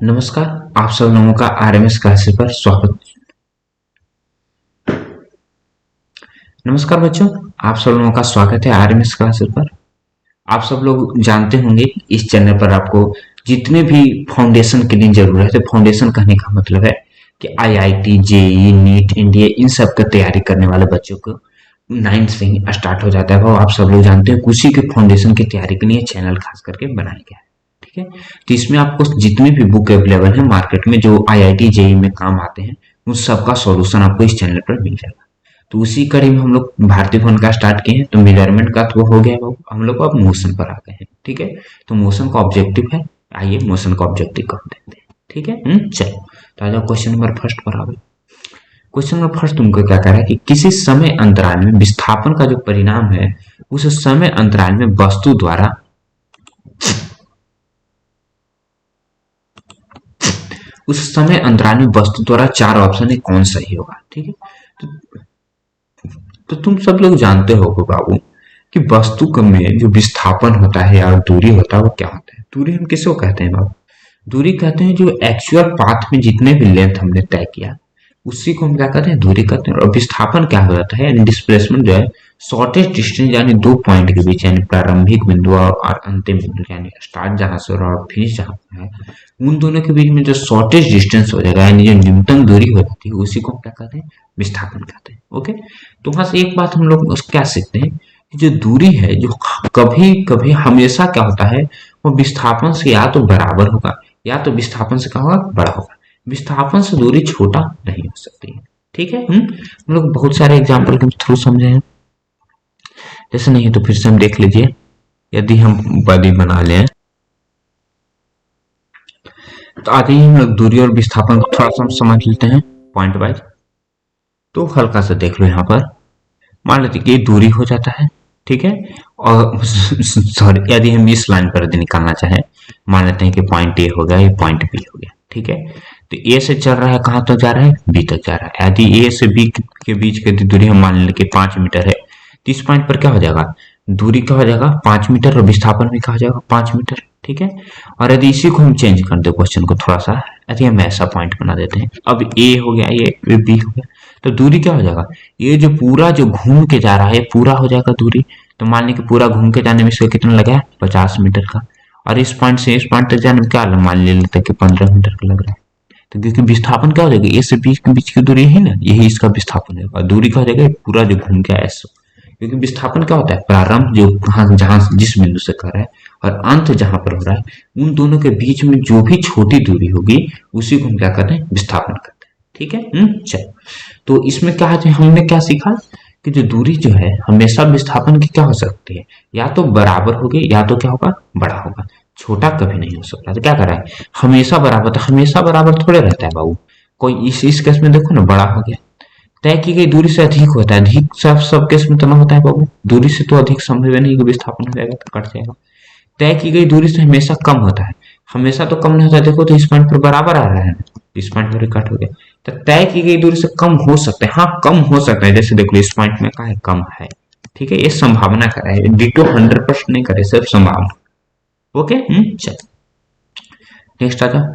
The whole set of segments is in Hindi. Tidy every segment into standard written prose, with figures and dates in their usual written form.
नमस्कार। आप सब लोगों का आरएमएस क्लासेस पर स्वागत। नमस्कार बच्चों, आप सब लोगों का स्वागत है आरएमएस क्लासेस पर। आप सब लोग जानते होंगे इस चैनल पर आपको जितने भी फाउंडेशन के लिए जरूरत है, फाउंडेशन कहने का मतलब है कि आईआईटी, जेईई, नीट, एनडीए इन सब का तैयारी करने वाले बच्चों को 9th से ही स्टार्ट हो जाता है। वो आप सब लोग जानते हैं, उसी के फाउंडेशन की तैयारी के लिए चैनल खास करके बनाया गया है। ठीक है, तो इसमें आपको जितने भी बुक अवेलेबल है मार्केट में जो आईआईटी जेईई में काम आते हैं, उन सबका सॉल्यूशन आपको इस चैनल पर मिल जाएगा। तो उसी कड़ी में हम लोग भारतीय भवन का स्टार्ट किए हैं। तो मेजरमेंट का तो हो गया, हम लोग अब मोशन पर आ गए हैं। ठीक है, तो मोशन का ऑब्जेक्टिव है, आइए मोशन का ऑब्जेक्टिव कर देखते हैं। ठीक है, चलो तो आ जाओ क्वेश्चन नंबर फर्स्ट पर। आ गए क्वेश्चन नंबर फर्स्ट, तुमको क्या कह रहा है कि किसी समय अंतराल में विस्थापन का जो परिणाम है उस समय अंतराल में वस्तु द्वारा चार ऑप्शन है, कौन सही होगा। ठीक है, तो, तुम सब लोग जानते हो बाबू कि वस्तु में जो विस्थापन होता है या दूरी होता है वो क्या होता है। दूरी हम किसको कहते हैं बाबू? दूरी कहते हैं जो एक्चुअल पाथ में जितने भी लेंथ हमने तय किया उसी को हम क्या कहते हैं, दूरी कहते हैं। और विस्थापन क्या हो जाता है, यानी डिस्प्लेसमेंट जो है शॉर्टेस्ट डिस्टेंस, यानी दो पॉइंट के बीच, यानी प्रारंभिक बिंदु और अंतिम बिंदु, यानी स्टार्ट जहां से और फिनिश जहां पे है, उन दोनों के बीच में जो शॉर्टेस्ट डिस्टेंस हो जाएगा, यानी जो न्यूनतम दूरी हो जाती है, उसी को हम क्या कहते हैं, विस्थापन कहते हैं। ओके, तो वहां से एक बात हम लोग क्या सीखते हैं कि जो दूरी है, जो कभी कभी हमेशा क्या होता है, वो विस्थापन से या तो बराबर होगा या तो विस्थापन से क्या होगा, बड़ा होगा। विस्थापन से दूरी छोटा नहीं हो सकती है। ठीक है, हम लोग बहुत सारे एग्जाम्पल के थ्रू समझे हैं। जैसे नहीं तो फिर से हम देख लीजिए, यदि हम बॉडी बना लें तो आगे ही हम लोग दूरी और विस्थापन को थोड़ा सा समझ लेते हैं पॉइंट वाइज। तो हल्का सा देख लो, यहाँ पर मान लेते कि दूरी हो जाता है। ठीक है, और सॉरी, यदि हम इस लाइन पर यदि निकालना चाहें, मान लेते हैं कि पॉइंट ए हो गया, ये पॉइंट बी हो गया। ठीक है, तो ए से चल रहा है, कहां तक जा रहा है, बी तक जा रहा है। यदि ए से बी के बीच की दूरी हम मान लें कि 5 मीटर है, तो इस पॉइंट पर क्या हो जाएगा, दूरी क्या हो जाएगा 5 मीटर, और विस्थापन भी क्या हो जाएगा 5 मीटर। ठीक है, और यदि इसी को हम चेंज कर दे क्वेश्चन को थोड़ा सा, यदि हम ऐसा पॉइंट बना देते हैं, अब ए हो गया, ये बी हो गया, तो दूरी क्या हो जाएगा, ये जो पूरा जो घूम के जा रहा है पूरा हो जाएगा दूरी। तो मान लें कि पूरा घूम के जाने में इसका कितना लगा है, 50 मीटर का, और इस पॉइंट से इस पॉइंट तक जाने में क्या मान लेते हैं कि 15 मीटर का लग रहा है। तो क्योंकि विस्थापन क्या हो जाएगा, ए से बी के बीच की दूरी है ना, यही इसका विस्थापन है। और दूरी क्या हो जाएगा, पूरा जो घूम के आया, क्योंकि विस्थापन क्या होता है, प्रारंभ जो जहां जिस बिंदु से कर रहा है और अंत जहां पर हो रहा है, उन दोनों के बीच में जो भी छोटी दूरी होगी उसी को हम क्या करते हैं, विस्थापन करते हैं। ठीक है, चलो तो इसमें क्या है, हमने क्या सीखा कि जो दूरी जो है हमेशा विस्थापन की क्या हो सकती है, या तो बराबर होगी या तो क्या होगा, बड़ा होगा, छोटा कभी नहीं हो सकता। तो क्या कर रहा है, हमेशा बराबर, तो हमेशा बराबर थोड़े रहता है बाबू। कोई इस केस में देखो ना, बड़ा हो गया। तय की गई दूरी से अधिक होता है, अधिक सब केस में तो ना होता है बाबू, दूरी से तो अधिक संभव है नहीं कि विस्थापन हो जाएगा, तो कट जाएगा। तय की गई दूरी से हमेशा कम होता है, हमेशा तो कम नहीं होता है। देखो तो इस पॉइंट पर बराबर आ रहा है, इस पॉइंट पर कट हो गया। तो तय की गई दूरी से कम हो सकता है, हाँ कम हो सकता है। जैसे देख लो इस पॉइंट में क्या है, कम है। ठीक है, ये संभावना कर रहा है, डिटो 100% नहीं करे, सिर्फ संभावना। ओके, चलो नेक्स्ट आ जाओ।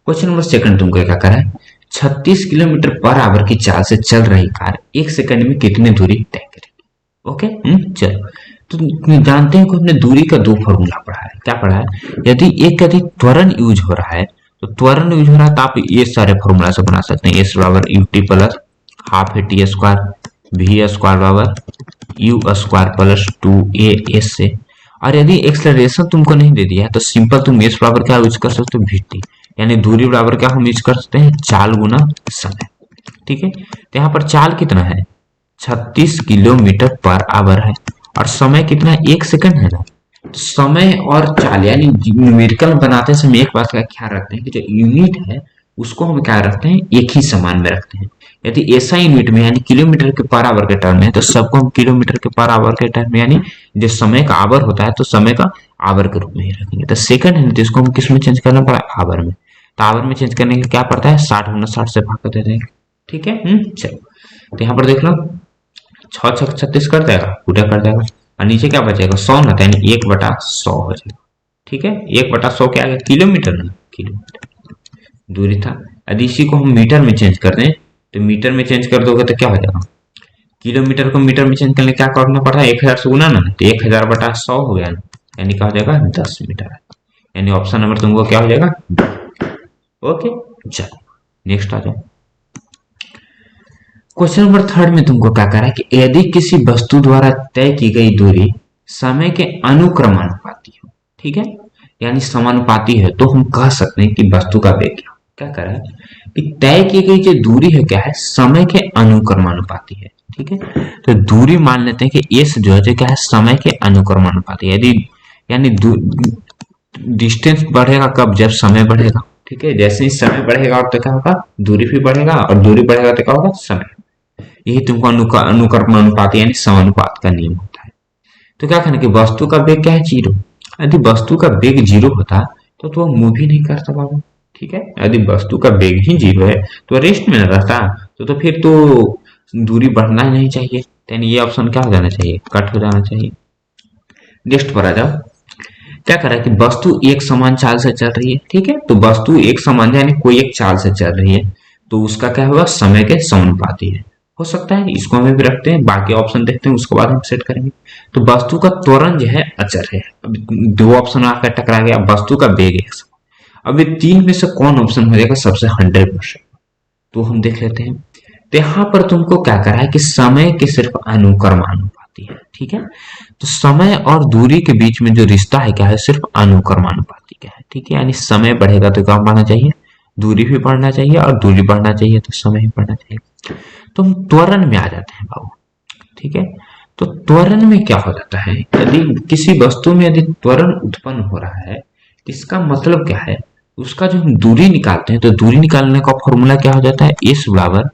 क्वेश्चन नंबर सेकंड तुमको क्या करा है, 36 किलोमीटर पर आवर की चाल से चल रही कार 1 सेकंड में कितनी दूरी तय करेगी। ओके, चलो तो जानते हैं कि हमने दूरी का दो फॉर्मूला पढ़ा है। क्या पढ़ा है, यदि त्वरण यूज हो रहा है, तो त्वरण यूज हो रहा है तो आप ये सारे फॉर्मूला से बना सकते हैं। एस बराबर u t plus half a t square, v square बराबर u square plus 2a s से। और यदि एक्सेलरेशन तुमको नहीं दे दिया है तो सिंपल तुम एस बराबर क्या यूज कर सकते हो, वी टी, यानी दूरी बराबर क्या हम यूज कर सकते हैं, चाल गुना समय। ठीक है, तो यहाँ पर चाल कितना है, 36 किलोमीटर पर आवर है, और समय कितना है, 1 सेकंड है ना। तो समय और चाल यानी न्यूमेरिकल बनाते समय एक बात का ख्याल रखते हैं कि जो यूनिट है उसको हम क्या रखते हैं, एक ही समान में रखते हैं। यदि ऐसा यूनिट में यानी किलोमीटर के पर आवर के टर्म में है तो सबको हम किलोमीटर के पर आवर के टर्म में, यानी जो समय का आवर होता है तो समय का आवर के रूप में ही रखेंगे। तो सेकंड है तो इसको हम किस में चेंज करना पड़ा, आवर में। तो आवर में चेंज करने के क्या पड़ता है, 60 गुना 60 से भाग कर दे देंगे। ठीक है, चलो तो यहाँ पर देख लो 6 6 36 कर जाएगा, पूरा कर जाएगा। और नीचे क्या बचेगा 100 ना, तो यानी 1/100 हो जाएगा। ठीक है, 1/100 क्या आ गया, किलोमीटर ना, किलोमीटर दूरी था। यदि इसी को हम मीटर में चेंज कर दें तो मीटर में चेंज कर दोगे तो क्या हो जाएगा, किलोमीटर को मीटर में चेंज करने क्या करना पड़ रहा है, 1000 से गुना ना, तो 1000/100 हो गया ना, यानी क्या हो जाएगा 10 मीटर। यानी ऑप्शन नंबर तुमको क्या हो जाएगा। ओके, चलो नेक्स्ट आ जाओ। क्वेश्चन नंबर 3 में तुमको क्या कह रहा है कि यदि किसी वस्तु द्वारा तय की गई दूरी समय के अनुक्रमानुपाती हो, ठीक है, यानी समानुपाती है, तो हम कह सकते हैं कि वस्तु का वेग क्या कर रहा है कि तय की गई जो दूरी है क्या है, समय के अनुक्रमानुपाती है। ठीक है, तो दूरी मान लेते हैं कि एस जो है क्या है, समय के अनुक्रमानुपाती है। यदि यानी डिस्टेंस बढ़ेगा कब, जब समय बढ़ेगा। ठीक है, जैसे ही समय बढ़ेगा और तो क्या होगा, दूरी भी बढ़ेगा, और दूरी बढ़ेगा तो क्या होगा, समय। यही तुमको अनुक्रमानुपात यानी समानुपात का नियम होता है। तो क्या कहना कि वस्तु का वेग क्या है, 0। यदि वस्तु का वेग 0 होता तो वह मूव ही नहीं करता बाबू। ठीक है, यदि वस्तु का वेग ही 0 है तो रेस्ट में न रहता, तो फिर तो दूरी बढ़ना ही नहीं चाहिए, यानी ये ऑप्शन क्या हो जाना चाहिए, कट हो जाना चाहिए। नेक्स्ट पर आ जाओ। क्या कर रहा है कि वस्तु एक समान चाल से चल रही है। ठीक है, तो वस्तु एक समान यानी कोई एक चाल से चल रही है, तो उसका क्या होगा, समय के समानुपाती है। हो सकता है इसको हमें भी रखते हैं, बाकी ऑप्शन देखते हैं, उसके बाद हम सेट करेंगे। तो वस्तु का त्वरण जो है अचर है। अब दो ऑप्शन आकर टकरा गया, वस्तु का वेग एक समान। अब ये तीन में से कौन ऑप्शन हो जाएगा सबसे 100%, तो हम देख लेते हैं। तो यहाँ पर तुमको क्या करा है कि समय के सिर्फ अनुक्रमानुपाती है। ठीक है, तो समय और दूरी के बीच में जो रिश्ता है क्या है, सिर्फ अनुक्रमानुपाती का है। ठीक है, यानी समय बढ़ेगा तो क्या बढ़ना चाहिए, दूरी भी बढ़ना चाहिए, और दूरी बढ़ना चाहिए तो समय भी बढ़ना चाहिए। तो हम त्वरण में आ जाते हैं बाबू। ठीक है, तो त्वरण में क्या हो जाता है, यदि किसी वस्तु में यदि त्वरण उत्पन्न हो रहा है, इसका मतलब क्या है, उसका जो हम दूरी निकालते हैं, तो दूरी निकालने का फॉर्मूला क्या हो जाता है, एस बराबर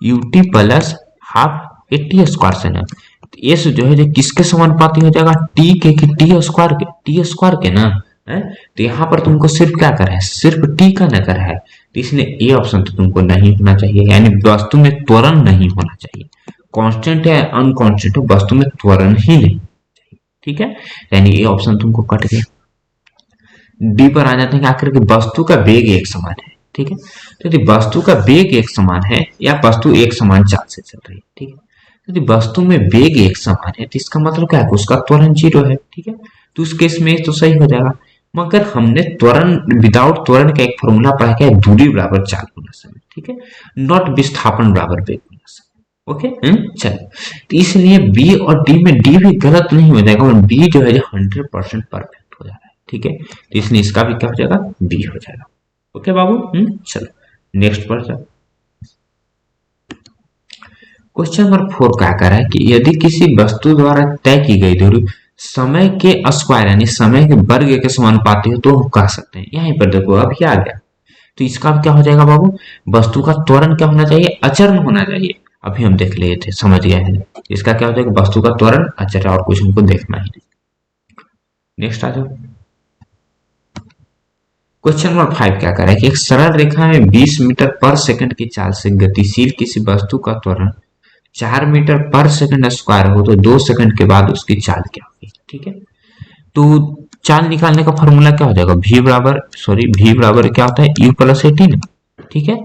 UT plus half eighty square से ना। एस जो है जो किसके समानुपाती हो जाएगा, टी के, कि टी स्क्वायर के ना है। तो यहाँ पर तुमको सिर्फ क्या करा है, सिर्फ टी का न करा है, तो इसलिए ये ऑप्शन तो तुमको नहीं होना चाहिए, यानी वस्तु में त्वरण नहीं होना चाहिए। कांस्टेंट है अनकांस्टेंट हो, वस्तु में त्वरण ही नहीं चाहिए। ठीक है, यानी ये ऑप्शन तुमको कट गया। डी पर आ जाते हैं आखिर की वस्तु का वेग एक समान है। ठीक है, तो यदि वस्तु का वेग एक समान है या वस्तु एक समान चाल से चल रही है, ठीक है, यदि वस्तु में वेग एक समान है तो इसका मतलब क्या है, उसका त्वरण 0 है। ठीक है, तो उस केस में तो सही हो जाएगा। मगर हमने त्वरण विदाउट त्वरण का एक फॉर्मूला पढ़ा है, दूरी बराबर चाल गुना समय। ठीक है, नॉट विस्थापन बराबर वेग गुना समय। ओके, चलो, तो इसलिए बी और डी में डी भी गलत नहीं हो जाएगा, और बी जो है 100% परफेक्ट हो जा रहा है। ठीक है, तो इसलिए इसका भी क्या हो जाएगा, बी हो जाएगा। ओके बाबू, चलो नेक्स्ट पर जाओ। क्वेश्चन नंबर 4 क्या कह रहा है कि यदि किसी वस्तु द्वारा तय की गई दूरी समय के स्क्वायर यानी समय के वर्ग के समानुपाती हो, तो हम कह सकते हैं। यहीं पर देखो अभी आ गया, तो इसका क्या हो जाएगा बाबू, वस्तु का त्वरण क्या होना चाहिए, अचर होना चाहिए। अभी हम देख लिए थे, समझ गए हैं। इसका क्या हो जाएगा, वस्तु का त्वरण अचर, और कुछ हमको देखना ही नहीं। नेक्स्ट आ जाओ। क्वेश्चन नंबर 5 क्या कर रहा है कि एक सरल रेखा में 20 मीटर पर सेकंड की चाल से गतिशील किसी वस्तु का त्वरण 4 मीटर पर सेकंड स्क्वायर हो, तो 2 सेकंड के बाद उसकी चाल क्या होगी। ठीक है, तो चाल निकालने का फॉर्मूला क्या हो जाएगा, v बराबर क्या होता है, u प्लस 18। ठीक है,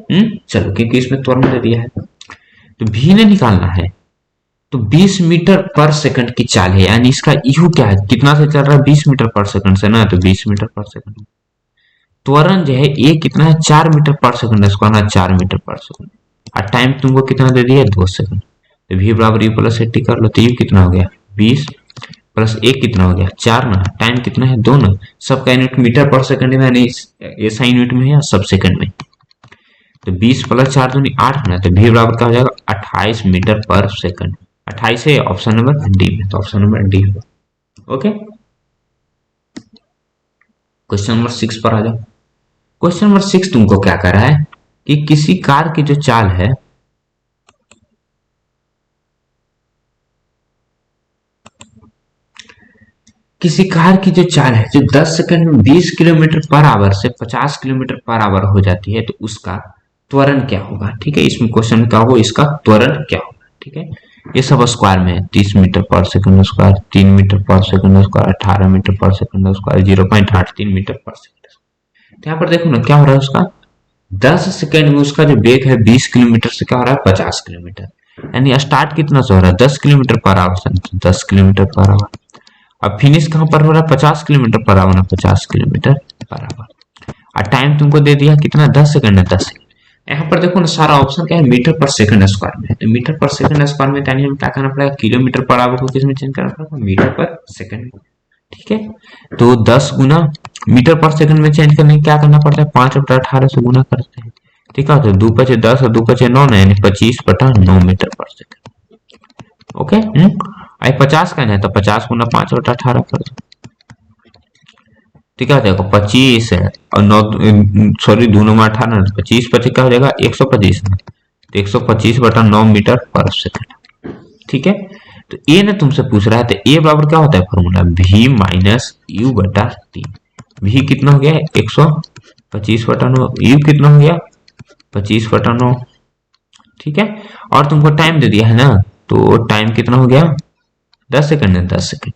चलो, क्योंकि इसमें त्वरण दे दिया है तो v ने निकालना है। तो 20 मीटर पर सेकंड की चाल है, यानी इसका u क्या है, कितना से चल रहा है, 20 मीटर पर सेकंड से ना, तो 20 मीटर पर सेकंड। त्वरण जो है ये कितना है, 4 मीटर पर सेकंड स्क्वायर, 4 मीटर पर सेकंड, और टाइम तुमको कितना दे दिया है, 2 सेकंड। तो v बराबर u प्लस 80 कर लो, तो u कितना हो गया, 20 प्लस 1 कितना हो गया, 4 ना, टाइम कितना है, 2 ना। सबका यूनिट मीटर पर सेकंड में, यानी ऐसा यूनिट में है, सब सेकंड में। तो 20 प्लस 4 दूनी 8 ना, तो v बराबर क्या हो जाएगा, 28 मीटर पर सेकंड। 28 है ऑप्शन नंबर डी में, तो ऑप्शन नंबर डी होगा। ओके, क्वेश्चन नंबर 6 पर आ जाओ। क्वेश्चन नंबर 6 तुमको क्या कर रहा है कि किसी कार की जो चाल है, किसी कार की जो चाल है जो 10 सेकंड में 20 किलोमीटर पर आवर से 50 किलोमीटर पर आवर हो जाती है, तो उसका त्वरण क्या होगा। ठीक है, इसमें क्वेश्चन क्या होगा, इसका त्वरण क्या होगा। ठीक है, ये सब स्क्वायर में है। 30 मीटर पर सेकंड स्क्वायर, 3 मीटर पर सेकंड स्क्वायर, 18 मीटर पर सेकंड स्क्वायर, 0.83 मीटर पर सेकंड। तो यहाँ पर देखो ना क्या हो रहा है उसका, 10 सेकंड में उसका जो वेग है 20 किलोमीटर से क्या हो रहा है 50 किलोमीटर, यानी स्टार्ट कितना से हो रहा है 10 kilometre per hour, 10 kilometre per hour. अब फिनिश कहाँ पर हो रहा है 50 किलोमीटर पर आवर ना, 50 किलोमीटर पर आवर। और टाइम तुमको दे दिया कितना 10 सेकंड है, 10 सेकंड। यहाँ पर देखो ना सारा ऑप्शन क्या है मीटर पर सेकंड स्क्वायर में है, तो मीटर पर सेकंड स्क्वायर में यानी हम क्या करना पड़ेगा किलोमीटर पर आवर को किसमें चेंज करना पड़ेगा मीटर पर सेकंड। ठीक है, तो 10 गुना मीटर पर सेकंड में चेंज करने क्या करना पड़ता है 5/18 से गुना करते हैं। ठीक है, तो 2 पचे 10 और 2 पचे 9 यानी 25/9 मीटर पर सेकंड। ओके, आई 50 का है तो 50 गुना 5/18 कर दो। ठीक है, देखो 25 है और 9 सॉरी 2 9 18, 25 25 क्या हो जाएगा 125 में, तो 125/9 मीटर पर सेकंड। ठीक है, तो ए ने तुमसे पूछ रहा है तो ए बराबर क्या होता है फॉर्मूला v माइनस यू बटा 3। v कितना हो गया 125/9, यू कितना हो गया 25/9। ठीक है, और तुमको टाइम दे दिया है ना, तो टाइम कितना हो गया 10 सेकंड है, 10 सेकंड।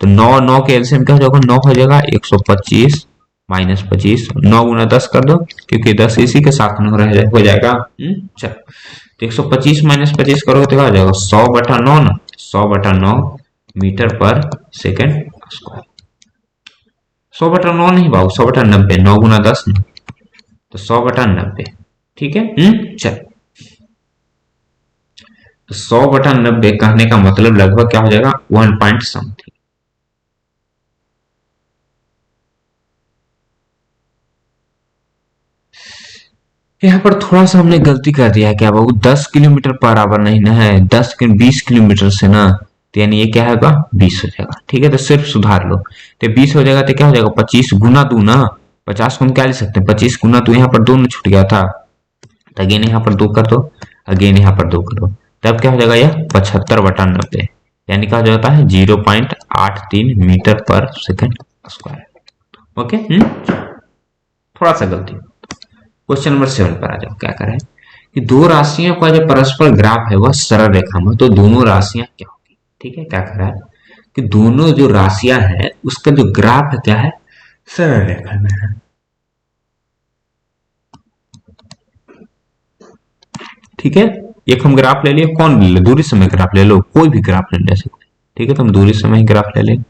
तो 9 के एलसीएम क्या हो जाएगा 9 हो जाएगा 125 माइनस 25, 9 गुना 10 कर दो क्योंकि 10 इसी के साथ में हो जाएगा। चलो, तो 125 माइनस 25 करोगे तो क्या हो जाएगा 100/9 ना, 100/9 मीटर पर सेकंड स्क्वायर। 100/9 नहीं बाबू 100/90, 9 गुना 10 ना, तो 100/90। ठीक है, चल, तो 100/90 कहने का मतलब लगभग क्या हो जाएगा 1 पॉइंट समथिंग। यहाँ पर थोड़ा सा हमने गलती कर दिया है क्या बाबू, 10 किलोमीटर पर आवर नहीं ना है, 20 किलोमीटर से ना, तो यानी ये क्या होगा 20 हो जाएगा। ठीक है, तो सिर्फ सुधार लो, तो 20 हो जाएगा तो क्या हो जाएगा 25 गुना 2 ना, 50 को हम क्या ले सकते हैं 25 गुना 2, यहाँ पर 2 छूट गया था, तो अगेन यहाँ पर 2 कर दो, अगेन यहाँ पर 2 कर दो, तब क्या हो जाएगा यह 75/90, यानी क्या हो जाता है 0.83 मीटर पर सेकंड स्क्वायर। ओके, थोड़ा सा गलती। क्वेश्चन नंबर 7 पर आ जाओ, क्या करें कि दो राशियों का जो परस्पर ग्राफ है वह सरल रेखा में, तो दोनों राशियां क्या होगी। ठीक है, क्या कर रहा है कि दोनों जो राशियां है उसका जो ग्राफ है क्या है सरल रेखा में है। ठीक है, एक हम ग्राफ ले लिए, कौन ले ले दूरी समय ग्राफ ले लो, कोई भी ग्राफ ले सकते। ठीक है, तो हम दूरी समय ग्राफ ले लें,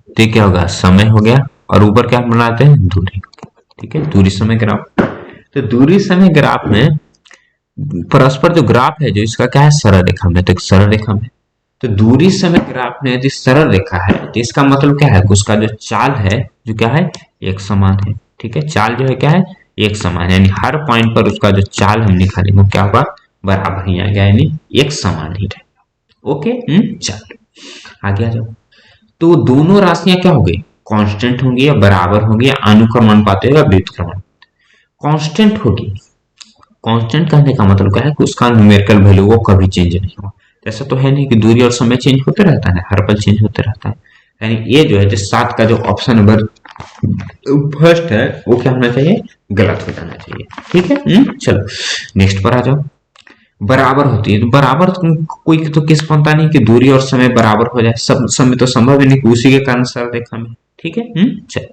तो क्या होगा समय हो गया और ऊपर क्या बनाते हैं दूरी। ठीक है, दूरी समय ग्राफ। तो दूरी समय ग्राफ में परस्पर जो ग्राफ है जो इसका क्या है सरल रेखा में, तो एक सरल रेखा में, तो दूरी समय ग्राफ में यदि सरल रेखा है तो इसका मतलब क्या है उसका जो चाल है जो क्या है एक समान है। ठीक है, चाल जो है क्या है एक समान, यानी हर पॉइंट पर उसका जो चाल हम निकालेंगे वो क्या होगा बराबर ही आएगा, यानी एक समान ही रहेगा। ओके, चलो आगे आ जाओ। तो दोनों राशियां क्या हो गई कांस्टेंट होंगी या बराबर होंगी या अनुक्रमानुपाती या व्युत्क्रमानुपाती। कांस्टेंट होगी, कांस्टेंट कहने का मतलब क्या है कि उसका न्यूमेरिकल वैल्यू वो कभी चेंज नहीं होगा। ऐसा तो है नहीं कि दूरी और समय चेंज होते रहता है, हर पल चेंज होते रहता है। यानी ये जो है जो 7 का जो ऑप्शन नंबर फर्स्ट है वो क्या होना चाहिए गलत हो जाना चाहिए। ठीक है, चलो नेक्स्ट पर आ जाओ। बराबर होती है तो बराबर कोई तो किस बनता नहीं कि दूरी और समय बराबर हो जाए, सब समय तो संभव ही नहीं कि उसी के कारण सरल रेखा में। ठीक है, चलो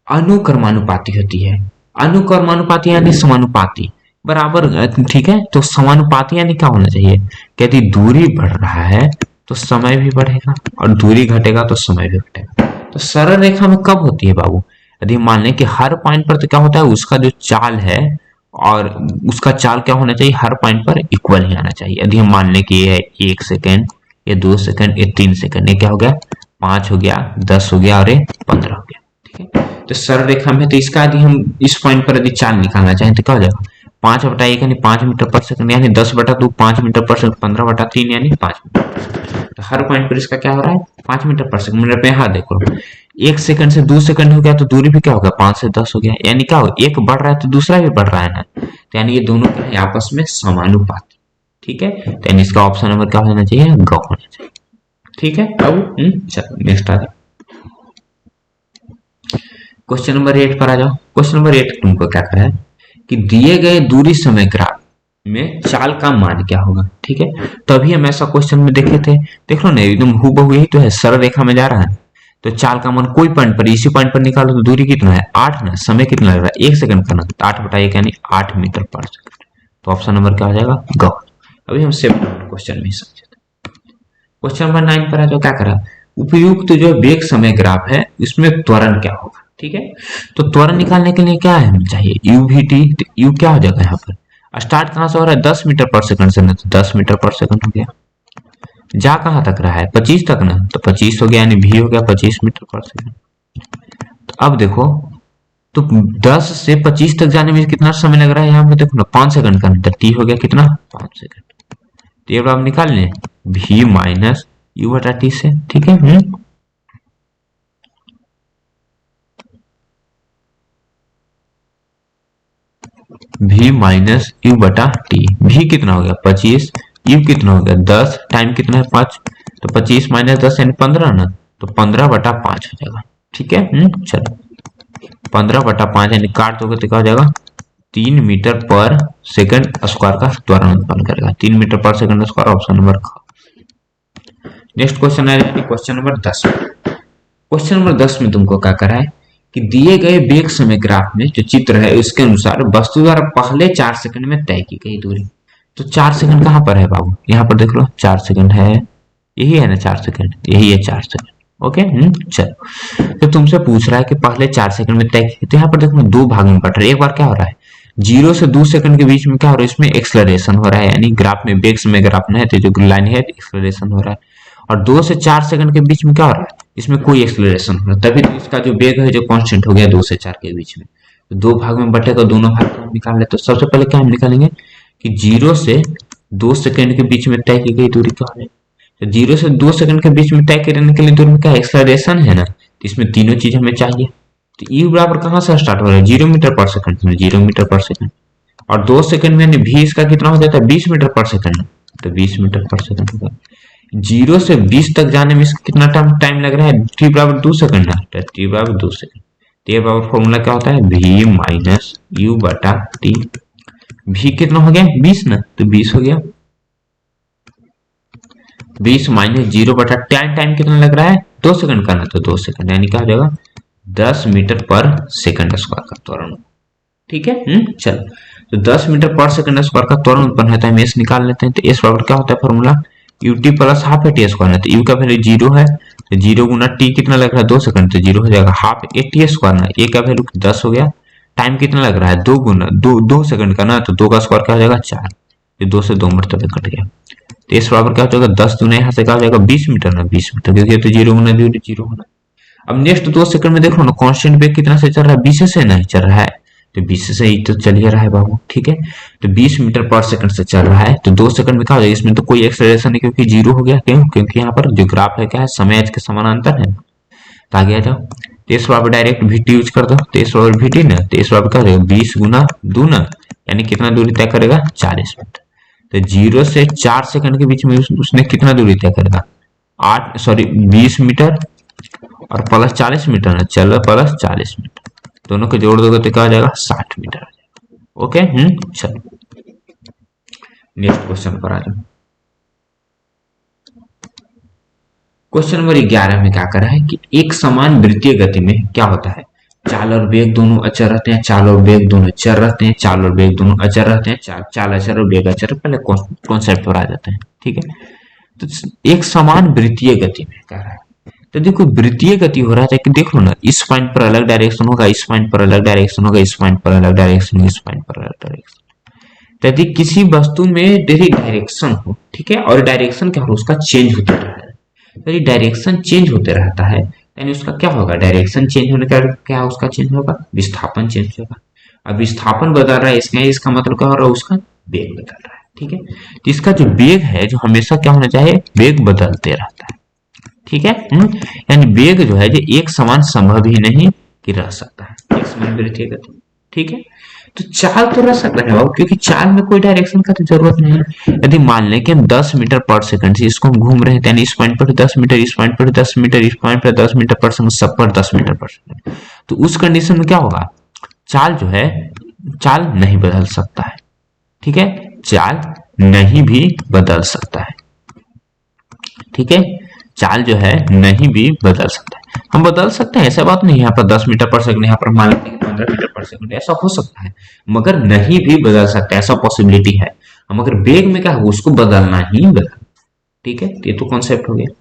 अनुक्रमानुपाती होती है, अनुक्रमानुपाती यानी समानुपाती बराबर। ठीक है, तो समानुपाती यानी क्या होना चाहिए कि यदि दूरी बढ़ रहा है तो समय भी बढ़ेगा और दूरी घटेगा तो समय भी घटेगा। तो सरल रेखा में कब होती है बाबू, यदि मान लें कि हर पॉइंट पर तो क्या होता है उसका जो चाल है और उसका चाल क्या होना चाहिए हर पॉइंट पर इक्वल ही आना चाहिए। यदि हम मान लें कि ये 1 सेकेंड, ये 2 सेकेंड, ये 3 सेकेंड, ये क्या हो गया 5 हो गया, 10 हो गया और ये 15 हो गया। ठीक है, तो सरल रेखा में तो इसका यदि हम इस पॉइंट पर यदि चाल निकालना चाहें तो क्या हो जाएगा 5/1 यानी 5 मीटर पर सेकंड, यानी 10/2 5 मीटर पर सेकंड, 15/3 यानी 5 मीटर पर सेकंड। तो हर पॉइंट पर इसका क्या हो रहा है 5 मीटर पर सेकंड। मिनट में यहाँ देखो 1 सेकंड से 2 सेकंड हो गया तो दूरी भी क्या हो गया 5 से 10 हो गया, यानी क्या हो एक बढ़ रहा है तो दूसरा भी बढ़ रहा है ना, तो यानी ये दोनों क्या है आपस में समानुपाती। ठीक है, तो यानी इसका ऑप्शन नंबर क्या होना चाहिए ग होना चाहिए। ठीक है, अब चलो नेक्स्ट आ जाओ, क्वेश्चन नंबर 8 पर आ जाओ। क्वेश्चन नंबर 8 तुमको क्या करा है कि दिए गए दूरी समय ग्राफ में चाल का मान क्या होगा। ठीक है, तभी हम ऐसा क्वेश्चन में देखे थे। देख लो ना, एकदम हूबहू यही तो है, सरल रेखा में जा रहा है। तो चाल का मान कोई पॉइंट पर, इसी पॉइंट पर निकालो तो दूरी कितना है 8 ना, समय कितना लग रहा है 1 सेकंड का ना, तो 8/1 यानी 8 मीटर पर सेकंड। तो ऑप्शन नंबर क्या हो जाएगा, ग। अभी हम सेकंड क्वेश्चन में समझे। क्वेश्चन नंबर 9 पर है, तो क्या करा, उपयुक्त जो वेग समय ग्राफ है उसमें त्वरण क्या होगा। ठीक है, तो त्वरण निकालने के लिए क्या है हमें चाहिए, यू वी टी। तो यू क्या हो जाएगा यहाँ पर, स्टार्ट कहाँ से हो रहा है 10 मीटर पर सेकंड से ना, तो 10 मीटर पर सेकंड हो गया। जा कहाँ तक रहा है 25 तक ना, तो 25 हो गया, यानी भी हो गया 25 मीटर पर सेकंड। तो अब देखो, तो 10 से 25 तक जाने में कितना समय लग रहा है, यहाँ पे देखो ना 5 सेकंड का अंतर, टी हो गया कितना 5 सेकंड। तो ये आप निकाल लें भी माइनस यू बटा टी से। ठीक है, भी माइनस यू बटा टी। भी कितना हो गया 25, यू कितना हो गया 10, टाइम कितना है 5, तो 25 माइनस 10 यानी 15 ना, तो 15/5 हो जाएगा। ठीक है, चलो 15/5 यानी काट दोगे तो क्या हो जाएगा 3 मीटर पर सेकंड स्क्वायर का त्वरण उत्पन्न करेगा। 3 मीटर पर सेकंड स्क्वायर, ऑप्शन नंबर ख। नेक्स्ट क्वेश्चन है क्वेश्चन नंबर 10। क्वेश्चन नंबर 10 में तुमको क्या करा है कि दिए गए वेग समय ग्राफ में जो चित्र है उसके अनुसार वस्तु द्वारा पहले 4 सेकंड में तय की गई दूरी। तो 4 सेकंड कहाँ पर है बाबू, यहाँ पर देख लो 4 सेकंड है, यही है ना 4 सेकंड, यही है 4 सेकंड। ओके, चलो, तो तुमसे पूछ रहा है कि पहले 4 सेकंड में तय की, तो यहाँ पर देखो 2 भाग में बट रहा है। एक बार क्या हो रहा है 0 से 2 सेकंड के बीच में क्या हो रहा है, इसमें एक्सलरेशन हो रहा है, यानी ग्राफ में वेग समय ग्राफ में है तो जो लाइन है एक्सलरेशन हो रहा है। और 2 से 4 सेकंड के बीच में क्या हो रहा है, इसमें कोई एक्सलरेशन हो रहा है, तभी तो इसका जो वेग है जो कांस्टेंट हो गया 2 से 4 के बीच में। तो 2 भाग में बटेगा, दोनों भाग को हम निकाल ले। तो सबसे पहले क्या हम निकालेंगे कि 0 से 2 सेकंड के बीच में तय की गई दूरी क्या है। तो 0 से 2 सेकंड के बीच में तय करने के लिए दूरी में क्या एक्सलरेशन है ना, तो इसमें तीनों चीज हमें चाहिए। तो यू बराबर कहाँ से स्टार्ट हो रहा है 0 मीटर पर सेकंड में, 0 मीटर पर सेकंड, और 2 सेकंड में भी इसका कितना हो जाता है 20 मीटर पर सेकंड, तो 20 मीटर पर सेकंड होगा। 0 से 20 तक जाने में इसका कितना टाइम लग रहा है, टी बराबर 2 सेकंड है, तो टी बराबर 2 सेकंड। टी बराबर फॉर्मूला क्या होता है भी माइनस यू बटा टी। भी कितना हो गया 20 ना, तो 20 हो गया, 20 माइनस 0 बटा टाइम कितना लग रहा है 2 सेकंड का ना, तो 2 सेकंड, यानी क्या हो जाएगा 10 मीटर पर सेकंड स्क्वायर का त्वरण। ठीक है, चलो, तो 10 मीटर पर सेकंड स्क्वायर का त्वरण उत्पन्न होता है, हम एस निकाल लेते हैं। तो एस बराबर क्या होता है formula you t plus half a t square है, तो यू का वैल्यू 0 है, तो 0 गुना टी कितना लग रहा है 2 सेकंड, तो 0 हो जाएगा हाफ ए टी स्क्वायर ना, ए का वैल्यू 10 हो गया, टाइम कितना लग रहा है 2 गुना 2 सेकंड का ना, तो 2 का स्क्वायर क्या हो जाएगा 4, ये 2 से 2 मरतबे कट गया। तो इस बराबर क्या हो जाएगा 10 दूना यहाँ से क्या हो जाएगा 20 मीटर ना, 20 मीटर, क्योंकि तो 0 गुना 0 होना। अब नेक्स्ट 2 सेकंड में देखो ना कांस्टेंट वेग कितना से चल रहा है 20 से नहीं चल रहा है, तो 20 से ही तो चल ही रहा है बाबू। ठीक है, तो 20 मीटर पर सेकंड से चल रहा है, तो 2 सेकंड में क्या हो जाएगा, इसमें तो कोई एक्सेलरेशन नहीं क्योंकि 0 हो गया। क्यों, क्योंकि यहाँ पर जो ग्राफ है क्या है समय के समानांतर है। तो आगे आ जाओ, तो इस बराबर डायरेक्ट VT यूज कर दो, तो इस बराबर VT ना, तो इस बराबर क्या हो जाएगा 20 गुना 2 ना, यानी कितना दूरी तय करेगा 40 मीटर। तो 0 से 4 सेकंड के बीच में उसने कितना दूरी तय करेगा 20 मीटर और प्लस 40 मीटर ना, चलो प्लस 40 मीटर, दोनों को जोड़ दोगे तो क्या हो जाएगा 60 मीटर आ जाएगा। ओके, चलो नेक्स्ट क्वेश्चन पर आ जाओ। क्वेश्चन नंबर 11 में क्या करा है कि एक समान वृत्तीय गति में क्या होता है, चाल और वेग दोनों अचर रहते हैं, चाल और वेग दोनों चर रहते हैं, चाल और वेग दोनों अचर रहते हैं, चाल अचर और वेग अचर, पहले कॉन्सेप्ट पर आ जाते हैं। ठीक है, तो एक समान वृत्तीय गति में कह रहा है, तो देखो वृत्तीय गति हो रहा है कि देख लो ना, इस पॉइंट पर अलग डायरेक्शन होगा, इस पॉइंट पर अलग डायरेक्शन होगा, इस पॉइंट पर अलग डायरेक्शन, इस पॉइंट पर अलग डायरेक्शन। यदि किसी वस्तु में यदि डायरेक्शन हो, ठीक है, और डायरेक्शन क्या हो उसका चेंज होता रहता है, यदि डायरेक्शन चेंज होते रहता है यानी उसका क्या होगा, डायरेक्शन चेंज होने का क्या उसका चेंज होगा, विस्थापन चेंज होगा। अब विस्थापन बदल रहा है इसका मतलब क्या हो रहा है, उसका वेग बदल रहा है। ठीक है, तो इसका जो वेग है जो हमेशा क्या होना चाहिए, वेग बदलते रहता है। ठीक है, यानी वेग जो है जो एक समान संभव ही नहीं कि रह सकता है, एक समान वृत्तीय गति। ठीक है, तो चाल तो रह सकता है बाबू, क्योंकि चाल में कोई डायरेक्शन का तो जरूरत नहीं है। यदि मान लें कि हम 10 मीटर पर सेकंड से इसको हम घूम रहे हैं, इस पॉइंट पर 10 मीटर, इस पॉइंट पर 10 मीटर, इस पॉइंट पर 10 मीटर पर सेकंड, सब पर 10 मीटर पर सेकंड, तो उस कंडीशन में क्या होगा, चाल जो है चाल नहीं बदल सकता है। ठीक है, चाल नहीं भी बदल सकता है। ठीक है, चाल जो है नहीं भी बदल सकता है। हम बदल सकते हैं, ऐसा बात नहीं है। यहाँ पर 10 मीटर पर सेकंड, यहाँ पर मान लेते हैं 15 मीटर पर सेकंड, ऐसा हो सकता है, मगर नहीं भी बदल सकता है, ऐसा पॉसिबिलिटी है। हम अगर वेग में क्या है उसको बदलना ही बदल। ठीक है, ये तो कॉन्सेप्ट हो गया।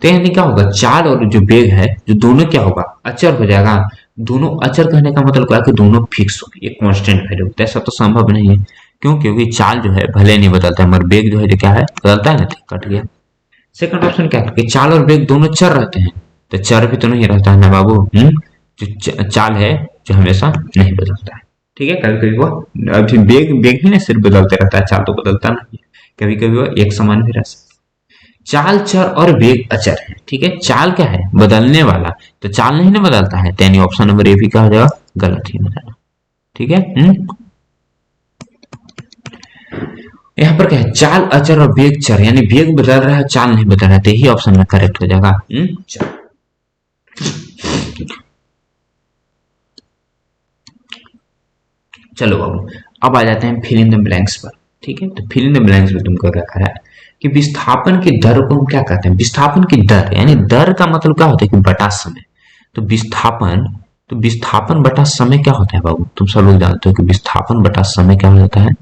तो यानी क्या होगा, चाल और जो वेग है जो दोनों क्या होगा, अचर हो जाएगा। दोनों अचर कहने का मतलब क्या है कि दोनों फिक्स हो गए, एक कांस्टेंट वैल्यू। ऐसा तो संभव नहीं है, क्यों? क्योंकि चाल जो है भले नहीं बदलता है, मगर वेग जो है जो क्या है बदलता है ना, तो कट गया। सेकंड ऑप्शन क्या है कि चाल और वेग दोनों चर रहते हैं, तो चर भी तो नहीं रहता है ना बाबू। जो चाल है जो हमेशा नहीं बदलता है। ठीक है, कभी कभी वो अभी वेग वेग ही ना सिर्फ बदलते रहता है, चाल तो बदलता नहीं है। कभी कभी वो एक समान भी रह सकता है। चाल चर और वेग अचर है। ठीक है, चाल क्या है, बदलने वाला, तो चाल नहीं ना बदलता है, तो यानी ऑप्शन नंबर ए भी क्या हो जाएगा, गलत ही हो जाएगा। ठीक है, यहाँ पर क्या है, चाल अचर और वेग चर, यानी वेग बदल रहा है चाल नहीं बदल रहा है, तो यही ऑप्शन में करेक्ट हो जाएगा। चलो बाबू, अब आ जाते हैं फिल इन द ब्लैंक्स पर। ठीक है, तो फिल इन द ब्लैंक्स में तुमको क्या करा है कि विस्थापन की दर को हम क्या कहते हैं, विस्थापन की दर, यानी दर का मतलब क्या होता है कि बटा समय। तो विस्थापन, तो विस्थापन बटा समय क्या होता है बाबू, तुम सब लोग जानते हो कि विस्थापन बटा समय क्या हो जाता है,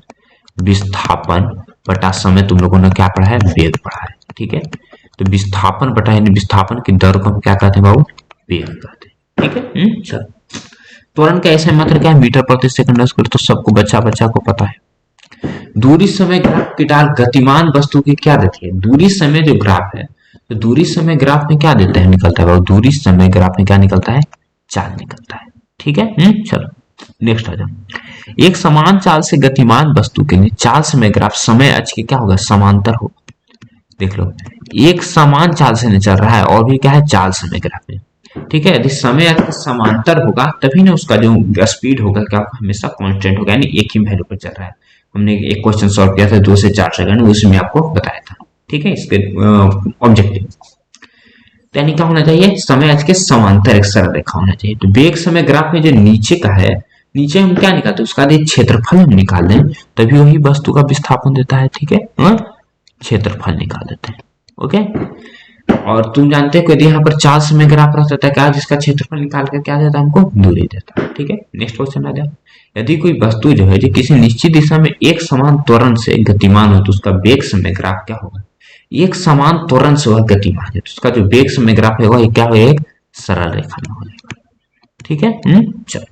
विस्थापन बटा समय तुम लोगों ने क्या पढ़ा है, वेग पढ़ा है। ठीक है, तो विस्थापन बटा यानी विस्थापन की दर को हम क्या कहते हैं बाबू, वेग कहते हैं। ठीक है, चलो। त्वरण का ऐसे मात्रा क्या है, मीटर प्रति सेकंड स्क्वायर, तो सबको बच्चा बच्चा को पता है। दूरी समय ग्राफ की डाल गतिमान वस्तु की क्या देती है, दूरी समय जो ग्राफ है, तो दूरी समय ग्राफ में क्या देता है, निकलता है बाबू, दूरी समय ग्राफ में क्या निकलता है, चाल निकलता है। ठीक है, चलो नेक्स्ट आ जाओ। एक समान चाल से गतिमान वस्तु के लिए चाल समय ग्राफ समय अक्ष के क्या होगा, समांतर होगा। देख लो, एक समान चाल से चल रहा है और भी क्या है, चाल समय ग्राफ में। ठीक है, यदि समय अक्ष समांतर होगा तभी ना उसका जो स्पीड होगा क्या हमेशा कांस्टेंट होगा, यानी एक ही वैल्यू पर चल रहा है। हमने एक क्वेश्चन सॉल्व किया था 2 से 4 सेकंड, उसमें आपको बताया था। ठीक है, इसके ऑब्जेक्टिव यानी क्या होना चाहिए, समय अक्ष के समांतर एक सरल रेखा होना चाहिए। तो वेग समय ग्राफ में जो नीचे का है, नीचे हम क्या निकालते हैं, उसका यदि क्षेत्रफल हम निकाल दें तभी वही वस्तु का विस्थापन देता है। ठीक है, क्षेत्रफल निकाल देते हैं। ओके, और तुम जानते हो यदि यहाँ पर चाल समय ग्राफ रहता है क्या, जिसका क्षेत्रफल निकाल कर क्या देता है हमको, दूरी देता है। ठीक है, नेक्स्ट क्वेश्चन आ जाए। यदि कोई वस्तु जो है जो किसी निश्चित दिशा में एक समान त्वरण से गतिमान हो तो उसका वेग समय ग्राफ क्या होगा, एक समान त्वरण से वह गतिमान है तो उसका जो वेग समय ग्राफ होगा ये क्या होगा, एक सरल रेखा में हो जाएगा। ठीक है, चलो